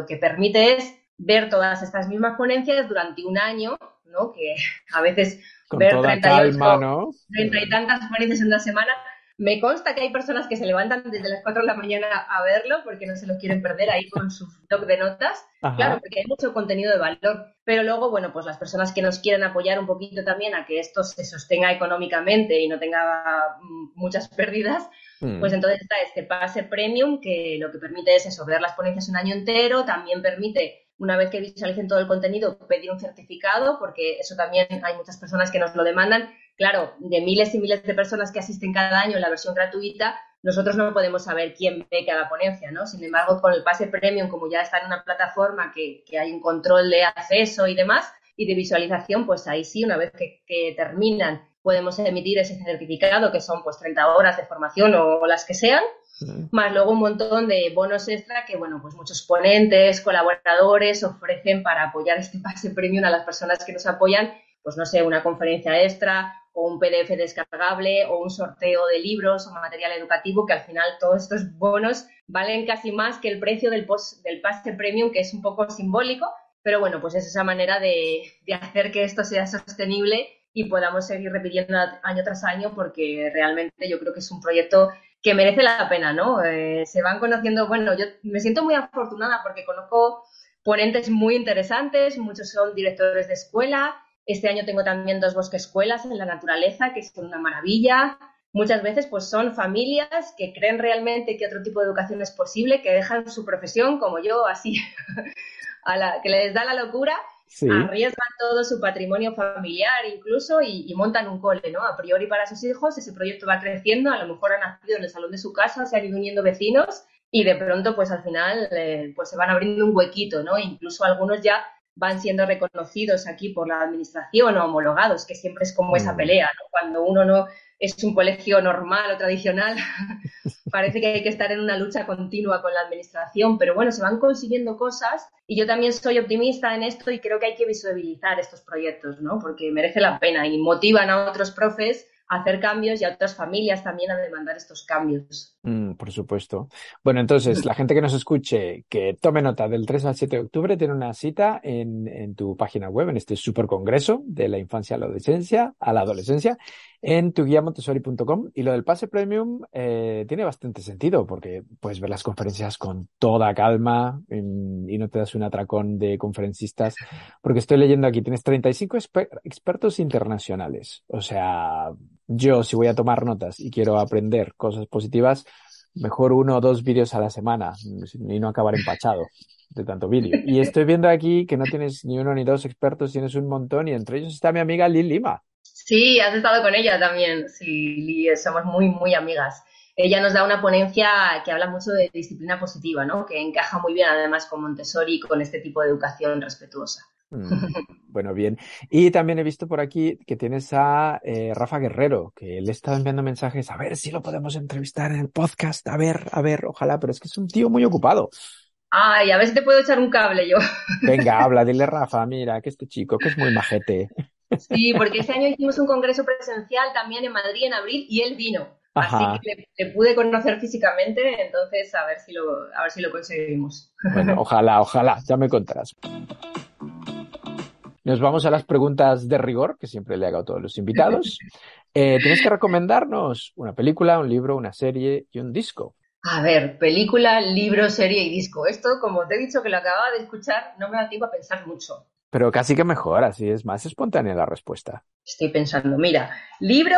que permite es ver todas estas mismas ponencias durante un año, ¿no? Que a veces Con ver toda 38, calma, ¿no? 30 y tantas ponencias en una semana. Me consta que hay personas que se levantan desde las 4 de la mañana a verlo porque no se lo quieren perder ahí con su blog de notas. Claro, Ajá. porque hay mucho contenido de valor. Pero luego, bueno, pues las personas que nos quieren apoyar un poquito también a que esto se sostenga económicamente y no tenga muchas pérdidas, pues Mm. entonces está este pase premium que lo que permite es eso, ver las ponencias un año entero, también permite, una vez que visualicen todo el contenido, pedir un certificado, porque eso también hay muchas personas que nos lo demandan. Claro, de miles y miles de personas que asisten cada año en la versión gratuita, nosotros no podemos saber quién ve cada ponencia, ¿no? Sin embargo, con el pase premium, como ya está en una plataforma que hay un control de acceso y demás, y de visualización, pues ahí sí, una vez que terminan, podemos emitir ese certificado, que son pues 30 horas de formación o las que sean, Mm. más luego un montón de bonos extra que, bueno, pues muchos ponentes, colaboradores ofrecen para apoyar este pase premium a las personas que nos apoyan, pues no sé, una conferencia extra o un PDF descargable o un sorteo de libros o material educativo, que al final todos estos bonos valen casi más que el precio del pase premium, que es un poco simbólico, pero bueno, pues es esa manera de hacer que esto sea sostenible y podamos seguir repitiendo año tras año, porque realmente yo creo que es un proyecto que merece la pena, ¿no? Se van conociendo, bueno, yo me siento muy afortunada porque conozco ponentes muy interesantes, muchos son directores de escuela. Este año tengo también 2 bosquescuelas en la naturaleza, que son una maravilla. Muchas veces pues son familias que creen realmente que otro tipo de educación es posible, que dejan su profesión, como yo, así, que les da la locura, Sí. arriesgan todo su patrimonio familiar incluso y montan un cole, ¿no? A priori para sus hijos, ese proyecto va creciendo, a lo mejor ha nacido en el salón de su casa, se han ido uniendo vecinos y de pronto pues al final pues se van abriendo un huequito, ¿no? Incluso algunos ya van siendo reconocidos aquí por la administración o homologados, que siempre es como esa Mm. pelea, ¿no? Cuando uno no es un colegio normal o tradicional, parece que hay que estar en una lucha continua con la administración, pero bueno, se van consiguiendo cosas y yo también soy optimista en esto y creo que hay que visibilizar estos proyectos, ¿no? Porque merece la pena y motivan a otros profes a hacer cambios y a otras familias también a demandar estos cambios. Por supuesto. Bueno, entonces, la gente que nos escuche, que tome nota, del 3 al 7 de octubre tiene una cita en tu página web, en este super congreso de la infancia a la adolescencia, en tuguiamontessori.com. Y lo del pase premium tiene bastante sentido, porque puedes ver las conferencias con toda calma y no te das un atracón de conferencistas, porque estoy leyendo aquí, tienes 35 expertos internacionales. O sea, yo, si voy a tomar notas y quiero aprender cosas positivas, mejor 1 o 2 vídeos a la semana y no acabar empachado de tanto vídeo. Y estoy viendo aquí que no tienes ni 1 ni 2 expertos, tienes un montón y entre ellos está mi amiga Lil Lima. Sí, has estado con ella también. Sí, somos muy, muy amigas. Ella nos da una ponencia que habla mucho de disciplina positiva, ¿no? Que encaja muy bien además con Montessori y con este tipo de educación respetuosa. Bueno, bien. Y también he visto por aquí que tienes a Rafa Guerrero, que le he estado enviando mensajes, a ver si lo podemos entrevistar en el podcast, a ver, ojalá, pero es que es un tío muy ocupado. Ay, a ver si te puedo echar un cable yo. Venga, habla, dile Rafa, mira, que este chico, que es muy majete. Sí, porque este año hicimos un congreso presencial también en Madrid en abril y él vino. Así que Ajá. le pude conocer físicamente, entonces a ver si lo conseguimos. Bueno, ojalá, ojalá, ya me contarás. Nos vamos a las preguntas de rigor, que siempre le hago a todos los invitados. Tienes que recomendarnos una película, un libro, una serie y un disco. A ver, película, libro, serie y disco. Esto, como te he dicho que lo acababa de escuchar, no me da tiempo a pensar mucho. Pero casi que mejor, así es más espontánea la respuesta. Estoy pensando, mira, libro,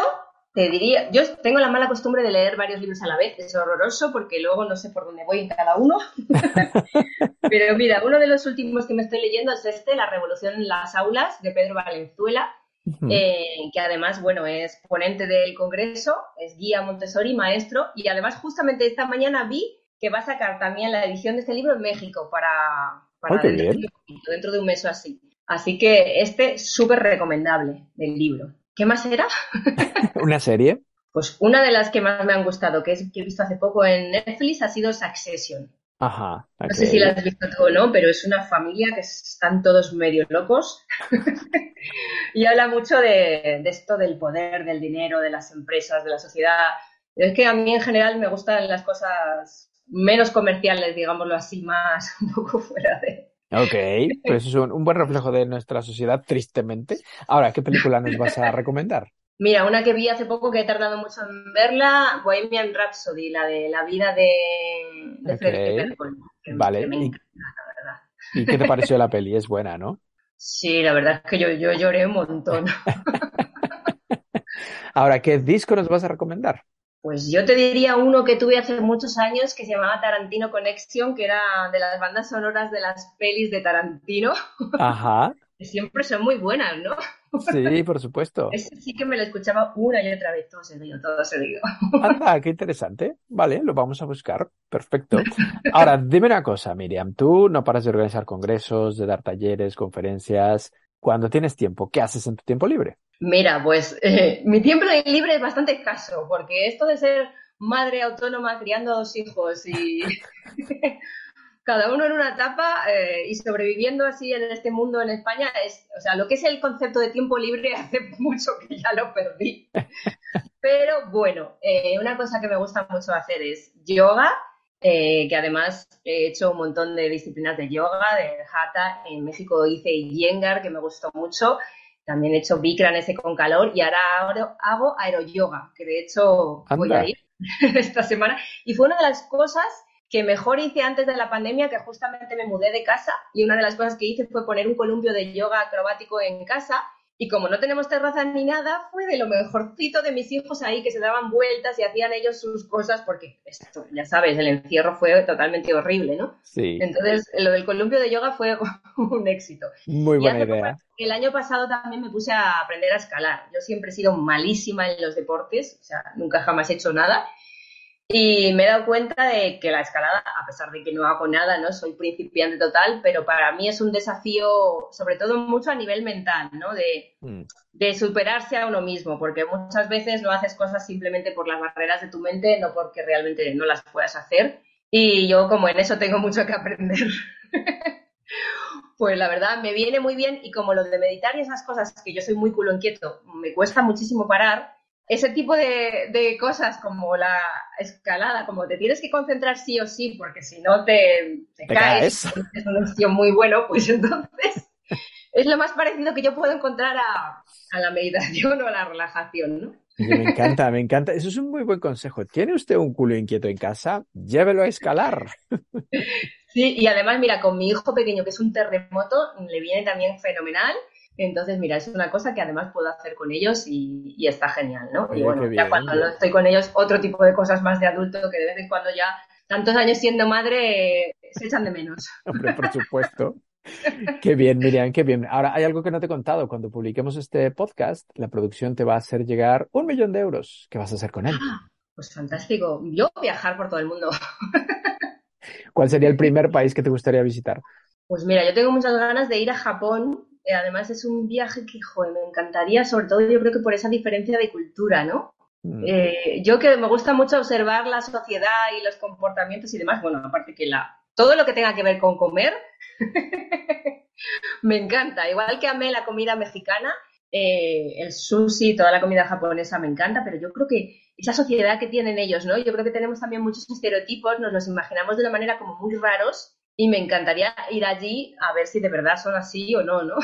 te diría, yo tengo la mala costumbre de leer varios libros a la vez, es horroroso porque luego no sé por dónde voy en cada uno. Pero mira, uno de los últimos que me estoy leyendo es La Revolución en las Aulas, de Pedro Valenzuela, Ujú. que además, bueno, es ponente del Congreso, es guía Montessori, maestro, y además justamente esta mañana vi que va a sacar también la edición de este libro en México ¡Ay, para qué dentro de bien! un poquito, dentro de un mes o así. Así que este súper recomendable del libro. ¿Qué más era? ¿Una serie? Pues una de las que más me han gustado, que he visto hace poco en Netflix, ha sido Succession. Ajá, No ok. sé si la has visto tú o no, pero es una familia que están todos medio locos y habla mucho de esto del poder, del dinero, de las empresas, de la sociedad. Es que a mí en general me gustan las cosas menos comerciales, digámoslo así, más un poco fuera de... Ok, pues es un buen reflejo de nuestra sociedad, tristemente. Ahora, ¿qué película nos vas a recomendar? Mira, una que vi hace poco que he tardado mucho en verla, Bohemian Rhapsody, la de la vida de Ok, Freddie Mercury, que vale. me encanta, la verdad. ¿Y qué te pareció la peli? Es buena, ¿no? Sí, la verdad es que yo lloré un montón. Ahora, ¿qué disco nos vas a recomendar? Pues yo te diría uno que tuve hace muchos años que se llamaba Tarantino Connection, que era de las bandas sonoras de las pelis de Tarantino, Ajá, que siempre son muy buenas, ¿no? sí, por supuesto. Ese sí que me lo escuchaba una y otra vez, todo seguido, todo seguido. Anda, qué interesante. Vale, lo vamos a buscar. Perfecto. Ahora, dime una cosa, Miriam. Tú no paras de organizar congresos, de dar talleres, conferencias. Cuando tienes tiempo, ¿qué haces en tu tiempo libre? Mira, pues mi tiempo libre es bastante escaso, porque esto de ser madre autónoma criando a dos hijos y cada uno en una etapa y sobreviviendo así en este mundo en España es, o sea, lo que es el concepto de tiempo libre hace mucho que ya lo perdí. Pero bueno, una cosa que me gusta mucho hacer es yoga, que además he hecho un montón de disciplinas de yoga, de hatha. En México hice Iyengar, que me gustó mucho. También he hecho Bikram ese con calor y ahora hago aeroyoga, que de hecho voy a Anda. ir esta semana. Y fue una de las cosas que mejor hice antes de la pandemia, que justamente me mudé de casa y una de las cosas que hice fue poner un columpio de yoga acrobático en casa y como no tenemos terraza ni nada, fue de lo mejorcito de mis hijos ahí, que se daban vueltas y hacían ellos sus cosas, porque esto, ya sabes, el encierro fue totalmente horrible, ¿no? Sí, Entonces, lo del columpio de yoga fue un éxito. muy Y buena hace poco, idea. el año pasado también me puse a aprender a escalar. Yo siempre he sido malísima en los deportes, o sea, nunca jamás he hecho nada. Y me he dado cuenta de que la escalada, a pesar de que no hago nada, ¿no? Soy principiante total, pero para mí es un desafío, sobre todo mucho a nivel mental, ¿no? Mm. De superarse a uno mismo, porque muchas veces no haces cosas simplemente por las barreras de tu mente, no porque realmente no las puedas hacer. Y yo, como en eso tengo mucho que aprender, pues la verdad me viene muy bien y como lo de meditar y esas cosas, que yo soy muy culo inquieto, me cuesta muchísimo parar, ese tipo de cosas como la escalada, como te tienes que concentrar sí o sí, porque si no te ¿Te caes y caes? es un sitio muy bueno, pues entonces es lo más parecido que yo puedo encontrar a la meditación o a la relajación, ¿no? Oye, me encanta, me encanta. Eso es un muy buen consejo. ¿Tiene usted un culo inquieto en casa? Llévelo a escalar. Sí, y además, mira, con mi hijo pequeño, que es un terremoto, le viene también fenomenal. Entonces, mira, es una cosa que además puedo hacer con ellos y está genial, ¿no? Y Oye, qué bueno, ya bien. cuando no estoy con ellos, otro tipo de cosas más de adulto que de vez en cuando ya, tantos años siendo madre, se echan de menos. Hombre, por supuesto. Qué bien, Miriam, qué bien. Ahora, hay algo que no te he contado. Cuando publiquemos este podcast, la producción te va a hacer llegar 1 millón de euros. ¿Qué vas a hacer con él? Pues fantástico. Yo viajar por todo el mundo. ¿Cuál sería el primer país que te gustaría visitar? Pues mira, yo tengo muchas ganas de ir a Japón. Además es un viaje que, joder, me encantaría, sobre todo yo creo que por esa diferencia de cultura, ¿no? Mm. Yo que me gusta mucho observar la sociedad y los comportamientos y demás, bueno, aparte que todo lo que tenga que ver con comer, me encanta. Igual que amé la comida mexicana, el sushi, toda la comida japonesa me encanta, pero yo creo que esa sociedad que tienen ellos, ¿no? Yo creo que tenemos también muchos estereotipos, nos los imaginamos de una manera como muy raros y me encantaría ir allí a ver si de verdad son así o no, ¿no?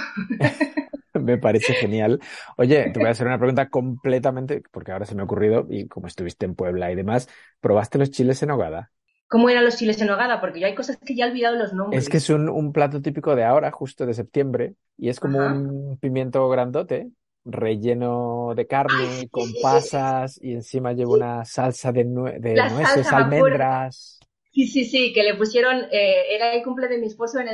Me parece genial. Oye, te voy a hacer una pregunta completamente, porque ahora se me ha ocurrido, y como estuviste en Puebla y demás, ¿probaste los chiles en nogada? ¿Cómo eran los chiles en nogada? Porque yo hay cosas que ya he olvidado los Es que nombres. es un plato típico de ahora, justo de septiembre, y es como Ajá. un pimiento grandote, relleno de ¡Ay, carne, sí, con sí, sí, sí, pasas, y encima lleva sí! una salsa de La nueces, salsa, me acuerdo. almendras. Sí, sí, sí, que le pusieron, era el cumple de mi esposo en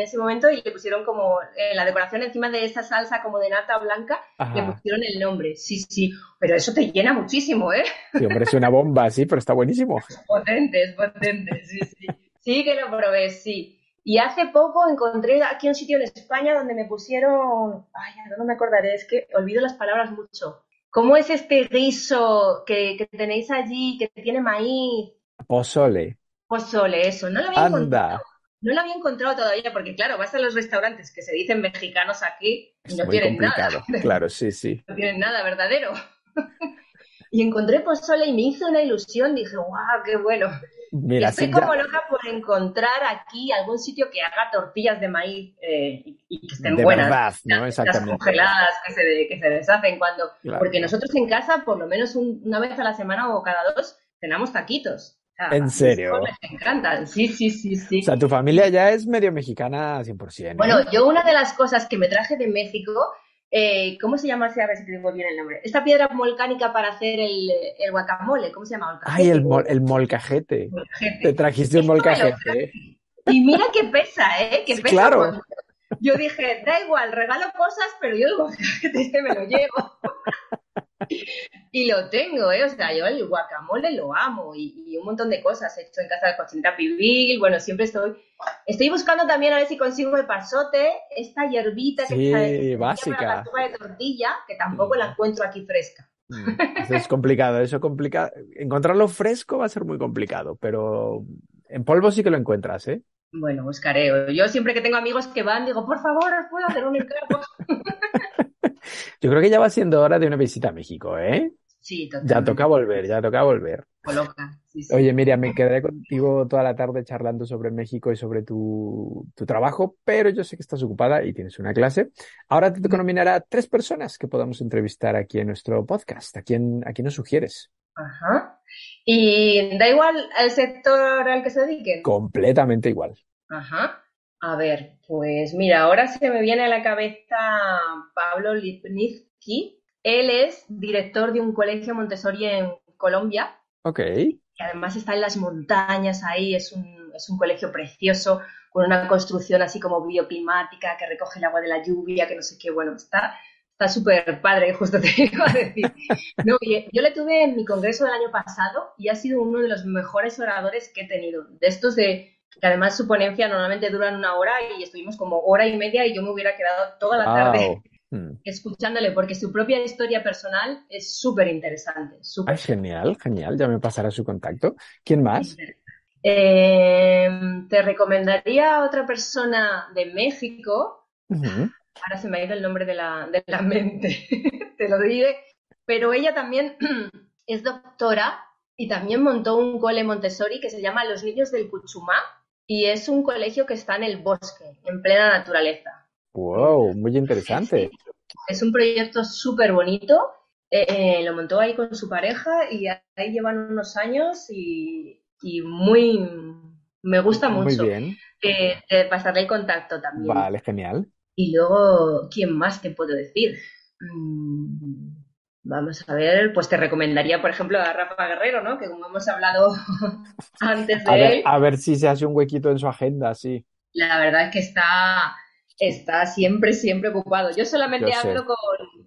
ese momento y le pusieron como la decoración encima de esa salsa como de nata blanca, le Ajá. pusieron el nombre. Sí, sí, pero eso te llena muchísimo, ¿eh? Sí, hombre, es una bomba, sí, pero está buenísimo. Potentes, potentes, sí, sí. Sí que lo probé, sí. Y hace poco encontré aquí un sitio en España donde me pusieron, ay, ahora no me acordaré, es que olvido las palabras mucho. ¿Cómo es este guiso que tenéis allí, que tiene maíz? Pozole. Pozole, eso, no lo había encontrado. Anda. No lo había encontrado todavía porque, claro, vas a los restaurantes que se dicen mexicanos aquí y Es no muy tienen nada, complicado. Claro, sí, sí. no tienen nada verdadero. Y encontré pozole y me hizo una ilusión, dije, guau, qué bueno. Y Mira, estoy como loca por encontrar aquí algún sitio que haga tortillas de maíz y que estén de buenas. verdad, ¿no? Las Exactamente. congeladas que se deshacen cuando... Porque Claro. nosotros en casa, por lo menos una vez a la semana o cada dos, cenamos taquitos. ¿En A mis hijos serio? les encantan. Sí, sí, sí, O sea, sí. tu familia ya es medio mexicana 100%, Bueno, ¿eh? yo una de las cosas que me traje de México, ¿cómo se llama? A ver si te digo bien el nombre. Esta piedra volcánica para hacer el guacamole, ¿cómo se llama? ¿El Ay, cajete o el molcajete. Te molcajete? trajiste un Esto me lo molcajete, ¿eh? traje. Y mira que pesa, ¿eh? Que Sí, pesa un claro. montón. Yo dije, da igual, regalo cosas, pero yo el molcajete este me lo llevo. Y lo tengo, ¿eh? O sea, yo el guacamole lo amo y un montón de cosas. He hecho en casa de cochinita pibil, bueno, siempre estoy buscando también a ver si consigo el pasote, esta hierbita que Sí, se hacía para la básica. sopa de tortilla, que tampoco la Mm, encuentro aquí fresca. Eso es complicado, eso complica. Encontrarlo fresco va a ser muy complicado, pero en polvo sí que lo encuentras, ¿eh? Bueno, buscaré. Yo siempre que tengo amigos que van, digo, por favor, ¿os puedo hacer un encargo? Yo creo que ya va siendo hora de una visita a México, ¿eh? Sí, Ya toca totalmente. volver, ya toca volver. Coloca, sí, Oye, sí. Miriam, me quedaré contigo toda la tarde charlando sobre México y sobre tu trabajo, pero yo sé que estás ocupada y tienes una clase. Ahora te toca nominar a 3 personas que podamos entrevistar aquí en nuestro podcast. ¿A quién nos sugieres? Ajá. Y da igual el sector al que se dediquen. Completamente igual. Ajá. A ver, pues mira, ahora se me viene a la cabeza Pablo Lipnitsky. Él es director de un colegio Montessori en Colombia, Ok. que además está en las montañas ahí, es un colegio precioso, con una construcción así como bioclimática, que recoge el agua de la lluvia, que no sé qué, bueno, está súper padre, justo te iba a decir. No, yo le tuve en mi congreso del año pasado y ha sido uno de los mejores oradores que he tenido. De estos que además su ponencia normalmente duran 1 hora y estuvimos como hora y media y yo me hubiera quedado toda la tarde Wow. Mm. escuchándole porque su propia historia personal es súper interesante, Ay, súper, súper. genial, genial. Ya me pasará su contacto. ¿Quién más? Te recomendaría a otra persona de México. Ujú. Ahora se me ha ido el nombre de la mente, te lo diré. Pero ella también es doctora y también montó un cole Montessori que se llama Los Niños del Cuchumá y es un colegio que está en el bosque, en plena naturaleza. Wow, muy Sí, sí. interesante. Es un proyecto súper bonito. Lo montó ahí con su pareja y ahí llevan unos años y me gusta Muy mucho. bien. Te pasaré el contacto también. Vale, genial. Y luego, ¿quién más te puedo decir? Vamos a ver, pues te recomendaría, por ejemplo, a Rafa Guerrero, ¿no? Que como hemos hablado antes de él, A ver si se hace un huequito en su agenda, sí. la verdad es que está siempre, siempre ocupado. Yo Yo solamente sé. hablo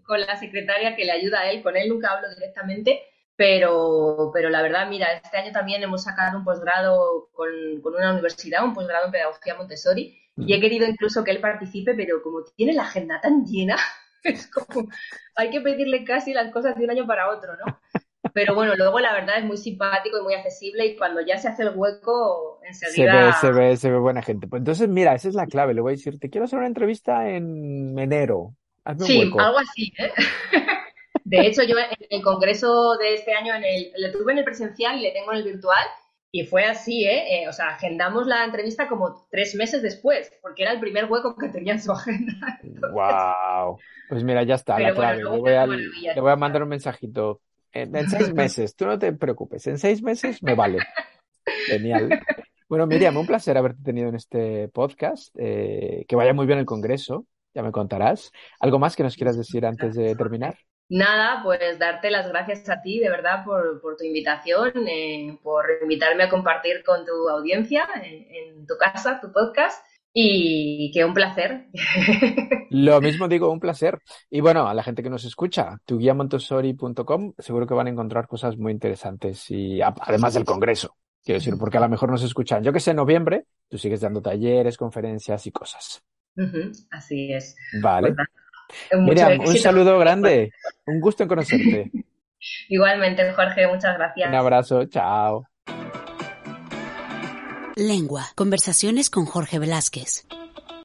con la secretaria que le ayuda a él, con él nunca hablo directamente, pero la verdad, mira, este año también hemos sacado un posgrado con una universidad, un posgrado en Pedagogía Montessori, y he Mm. querido incluso que él participe, pero como tiene la agenda tan llena, es como, hay que pedirle casi las cosas de un año para otro, ¿no? Pero bueno, luego la verdad es muy simpático y muy accesible y cuando ya se hace el hueco, Se ve, enseguida. se ve, se ve buena gente. Pues entonces, mira, esa es la clave. Le voy a decir, te quiero hacer una entrevista en enero. Hazme un Sí, hueco. algo así, ¿eh? De hecho, yo en el congreso de este año le tuve en el presencial y le tengo en el virtual y fue así, ¿eh? O sea, agendamos la entrevista como 3 meses después, porque era el primer hueco que tenía en su agenda. Entonces, Wow. Pues mira, ya está, la pero bueno, clave. luego fue una maravilla. Le voy a mandar un mensajito. En 6 meses, tú no te preocupes. En 6 meses me vale. Genial. Bueno, Miriam, un placer haberte tenido en este podcast. Que vaya muy bien el congreso. Ya me contarás. ¿Algo más que nos quieras decir antes de Gracias, terminar? Jorge. Nada, pues darte las gracias a ti, de verdad, por tu invitación, por invitarme a compartir con tu audiencia en tu casa, tu podcast, y que un placer. Lo mismo digo, un placer. Y bueno, a la gente que nos escucha, tuguiamontessori.com, seguro que van a encontrar cosas muy interesantes y además del congreso. Quiero decir, porque a lo mejor nos escuchan, yo que sé, en noviembre, tú sigues dando talleres, conferencias y cosas. Así es. Pues Vale. nada, mucho Miriam, un éxito. saludo grande. Un gusto en conocerte. Igualmente, Jorge, muchas Un gracias. abrazo. Chao. Lengua. Conversaciones con Jorge Velázquez.